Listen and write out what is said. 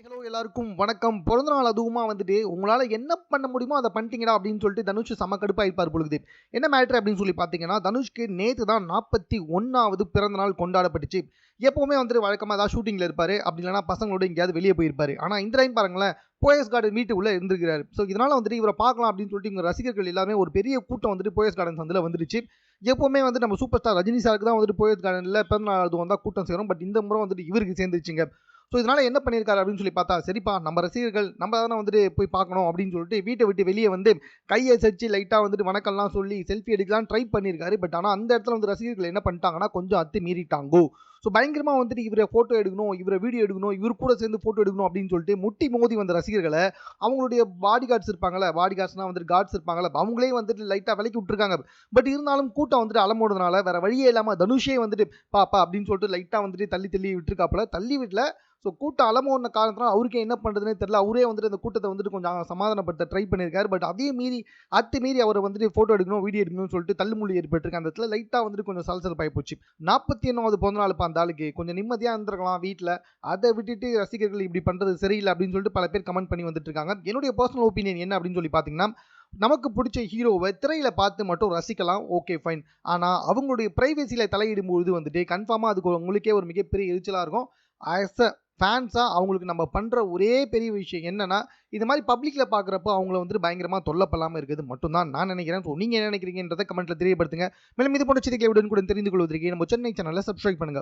Hello எல்லாருக்கும் வணக்கம். பிறந்த நாள் அதுவுமா வந்துட்டு உங்களால என்ன பண்ண முடியுமோ அத பண்ணிட்டீங்கடா அப்படின்னு சொல்லிட்டு தனுஷ் செம கடுப்பாயிருப்பார் பொழுது. என்ன மேட்டர் அப்படின்னு சொல்லி பார்த்தீங்கன்னா, தனுஷ்க்கு நேத்து தான் 41வது பிறந்த நாள் கொண்டாடப்பட்டுச்சு. எப்பவுமே வந்துட்டு வழக்கமா ஏதாவது ஷூட்டிங்ல இருப்பாரு. அப்படி இல்லன்னா பசங்களோட எங்கேயாவது வெளிய போயிருப்பாரு. ஆனா இந்த டைம் பாருங்களேன், போயஸ் கார்டன் வீட்டுக்குள்ள இருந்திருக்கிறாரு. ஸோ இதனால வந்துட்டு இவர பார்க்கலாம் அப்படின்னு சொல்லிட்டு இவங்க ரசிகர்கள் எல்லாமே ஒரு பெரிய கூட்டம் வந்துட்டு போயஸ் கார்டன் சந்துல வந்துருச்சு. எப்பவுமே வந்து நம்ம சூப்பர் ஸ்டார் ரஜினி சாருக்கு தான் வந்துட்டு போயஸ் கார்டன்ல பிறந்த நாள் அதுவும் வந்தா கூட்டம் சேரும். பட் இந்த முறை வந்துட்டு இவருக்கு சேர்ந்துருச்சுங்க. ஸோ இதனால என்ன பண்ணியிருக்காரு அப்படின்னு சொல்லி பார்த்தா, சரிப்பா நம்ம ரசிகர்கள் நம்ம தானே வந்துட்டு போய் பார்க்கணும் அப்படின்னு சொல்லிட்டு வீட்டை விட்டு வெளியே வந்து கையை சச்சு லைட்டாக வந்துட்டு வணக்கம்லாம் சொல்லி செல்ஃபி எடுக்கலாம் ட்ரை பண்ணியிருக்காரு. பட் ஆனால் அந்த இடத்துல வந்து ரசிகர்கள் என்ன பண்ணிட்டாங்கன்னா கொஞ்சம் அத்து மீறிட்டாங்கோ. ஸோ பயங்கரமாக வந்துட்டு இவரை ஃபோட்டோ எடுக்கணும், இவரை வீடியோ எடுக்கணும், இவர் கூட சேர்ந்து ஃபோட்டோ எடுக்கணும் அப்படின்னு சொல்லிட்டு முட்டி மோதி வந்த ரசிகர்களை அவங்களுடைய பாடி கார்ட்ஸ் இருப்பாங்கல்ல, பாடி கார்ட்ஸ்னா வந்துட்டு கார்ட்ஸ் இருப்பாங்கல்ல, அவங்களே வந்துட்டு லைட்டாக விலக்கி விட்டுருக்காங்க. பட் இருந்தாலும் கூட்டம் வந்துட்டு அலமோடுறதுனால வேற வழியே இல்லாமல் தனுஷே வந்துட்டு பாப்பா அப்படின்னு சொல்லிட்டு லைட்டாக வந்துட்டு தள்ளி தள்ளி விட்டுருக்காப்புல. தள்ளி விடல. ஸோ கூட்டம் அலமோன காரணத்தினால அவருக்கே என்ன பண்ணுறதுனே தெரியல. அவரே வந்துட்டு அந்த கூட்டத்தை வந்துட்டு கொஞ்சம் சமாதானப்படுத்த ட்ரை பண்ணியிருக்காரு. பட் அதையும் மீறி அத்துமீறி அவரை வந்துட்டு ஃபோட்டோ எடுக்கணும், வீடியோ எடுக்கணும்னு சொல்லிட்டு தள்ளுமுள்ளி ஏற்பட்டிருக்கு. அந்த இடத்துல லைட்டாக வந்துட்டு கொஞ்சம் சலசலப்பாகி போச்சு. 41வது பிறந்த நாள் அந்த ஆளுக்கு கொஞ்சம் நிம்மதியாக இருந்திருக்கலாம் வீட்டில். அதை விட்டுட்டு ரசிகர்கள் இப்படி பண்ணுறது சரியில்லை அப்படின்னு சொல்லிட்டு பல பேர் கமெண்ட் பண்ணி வந்துட்டு இருக்காங்க. என்னுடைய பர்சனல் ஒப்பீனியன் என்ன அப்படின்னு சொல்லி பார்த்தீங்கன்னா, நமக்கு பிடிச்ச ஹீரோவை திரையில பார்த்து மட்டும் ரசிக்கலாம், ஓகே ஃபைன். ஆனால் அவங்களுடைய பிரைவேசியில தலையிடும்போது வந்துட்டு கன்ஃபார்மாக அதுக்கு உங்களுக்கே ஒரு மிகப்பெரிய எரிச்சலாக இருக்கும். ஆஸ் அ ஃபேன்ஸா அவங்களுக்கு நம்ம பண்ற ஒரே பெரிய விஷயம் என்னன்னா, இது மாதிரி பப்ளிக்ல பார்க்குறப்போ அவங்கள வந்துட்டு பயங்கரமா தொல்ல பண்ணாம இருக்கிறது மட்டும் தான் நான் நினைக்கிறேன். ஸோ நீங்க என்ன நினைக்கிறீங்கன்றத கமெண்ட்ல தெரியப்படுத்துங்க. மேலும் இது போன்ற செய்திகளை உடனுக்குடன் தெரிந்து கொள்வதற்கு நம்ம சென்னை சேனலை சப்ஸ்கிரைப் பண்ணுங்க.